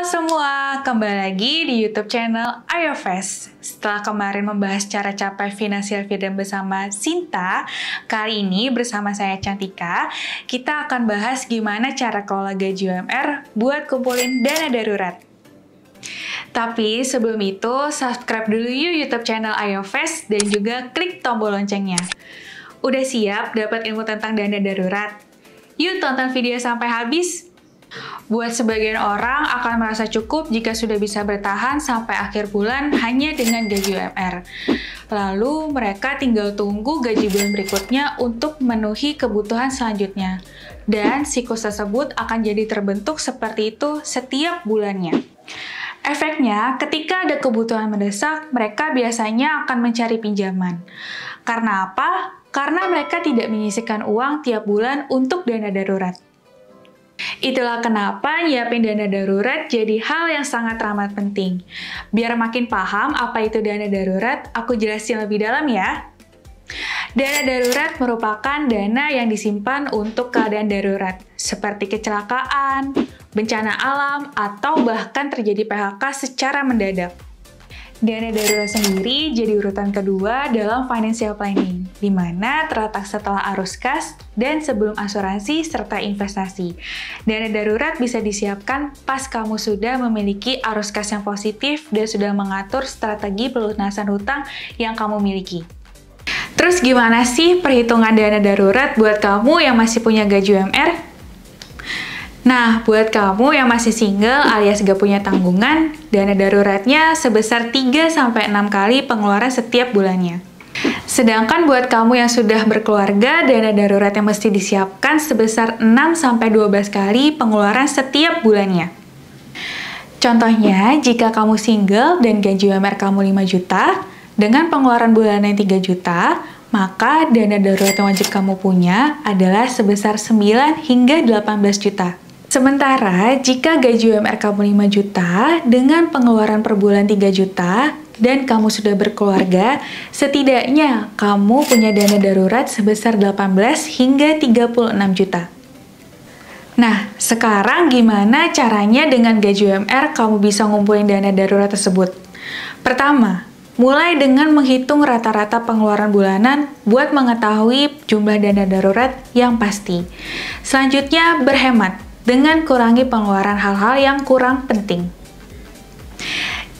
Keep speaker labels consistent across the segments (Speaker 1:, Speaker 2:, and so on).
Speaker 1: semua, kembali lagi di YouTube channel iOFest. Setelah kemarin membahas cara capai financial freedom bersama Sinta, kali ini bersama saya Cantika, kita akan bahas gimana cara kelola gaji UMR buat kumpulin dana darurat. Tapi sebelum itu, subscribe dulu yuk YouTube channel iOFest dan juga klik tombol loncengnya. Udah siap dapat ilmu tentang dana darurat? Yuk tonton video sampai habis. Buat sebagian orang akan merasa cukup jika sudah bisa bertahan sampai akhir bulan hanya dengan gaji UMR. Lalu mereka tinggal tunggu gaji bulan berikutnya untuk memenuhi kebutuhan selanjutnya. Dan siklus tersebut akan jadi terbentuk seperti itu setiap bulannya. Efeknya, ketika ada kebutuhan mendesak, mereka biasanya akan mencari pinjaman. Karena apa? Karena mereka tidak menyisihkan uang tiap bulan untuk dana darurat. Itulah kenapa nyiapin dana darurat jadi hal yang sangat amat penting. Biar makin paham apa itu dana darurat, aku jelasin lebih dalam ya. Dana darurat merupakan dana yang disimpan untuk keadaan darurat, seperti kecelakaan, bencana alam, atau bahkan terjadi PHK secara mendadak. Dana darurat sendiri jadi urutan kedua dalam financial planning, di mana terletak setelah arus kas dan sebelum asuransi serta investasi. Dana darurat bisa disiapkan pas kamu sudah memiliki arus kas yang positif dan sudah mengatur strategi pelunasan hutang yang kamu miliki. Terus gimana sih perhitungan dana darurat buat kamu yang masih punya gaji UMR? Nah, buat kamu yang masih single alias gak punya tanggungan, dana daruratnya sebesar 3-6 kali pengeluaran setiap bulannya. Sedangkan buat kamu yang sudah berkeluarga, dana darurat yang mesti disiapkan sebesar 6-12 kali pengeluaran setiap bulannya. Contohnya, jika kamu single dan gaji UMR kamu 5 juta, dengan pengeluaran bulanan 3 juta, maka dana darurat yang wajib kamu punya adalah sebesar 9 hingga 18 juta. Sementara, jika gaji UMR kamu 5 juta, dengan pengeluaran per bulan 3 juta, dan kamu sudah berkeluarga, setidaknya kamu punya dana darurat sebesar 18 hingga 36 juta. Nah, sekarang gimana caranya dengan gaji UMR kamu bisa ngumpulin dana darurat tersebut? Pertama, mulai dengan menghitung rata-rata pengeluaran bulanan buat mengetahui jumlah dana darurat yang pasti. Selanjutnya, berhemat dengan kurangi pengeluaran hal-hal yang kurang penting.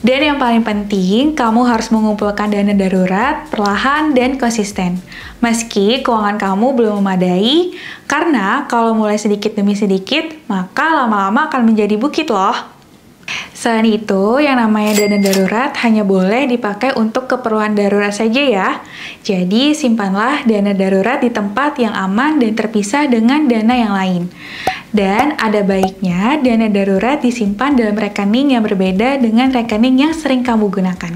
Speaker 1: Dan yang paling penting, kamu harus mengumpulkan dana darurat perlahan dan konsisten. Meski keuangan kamu belum memadai, karena kalau mulai sedikit demi sedikit, maka lama-lama akan menjadi bukit loh. Selain itu, yang namanya dana darurat hanya boleh dipakai untuk keperluan darurat saja ya. Jadi, simpanlah dana darurat di tempat yang aman dan terpisah dengan dana yang lain. Dan ada baiknya dana darurat disimpan dalam rekening yang berbeda dengan rekening yang sering kamu gunakan.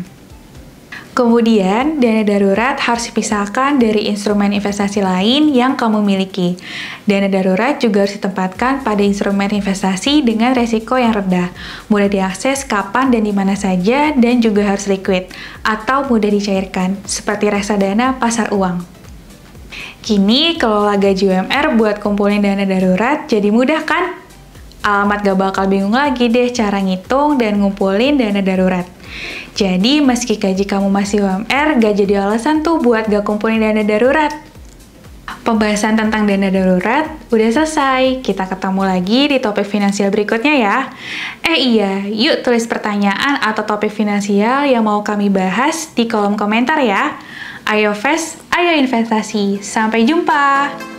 Speaker 1: Kemudian, dana darurat harus dipisahkan dari instrumen investasi lain yang kamu miliki. Dana darurat juga harus ditempatkan pada instrumen investasi dengan resiko yang rendah, mudah diakses kapan dan di mana saja, dan juga harus liquid atau mudah dicairkan, seperti reksadana pasar uang. Kini, kelola gaji UMR buat kumpulin dana darurat jadi mudah kan? Alamat gak bakal bingung lagi deh cara ngitung dan ngumpulin dana darurat. Jadi, meski gaji kamu masih UMR, gak jadi alasan tuh buat gak kumpulin dana darurat. Pembahasan tentang dana darurat udah selesai. Kita ketemu lagi di topik finansial berikutnya ya. Iya, yuk tulis pertanyaan atau topik finansial yang mau kami bahas di kolom komentar ya. Ayo Fest, ayo investasi. Sampai jumpa!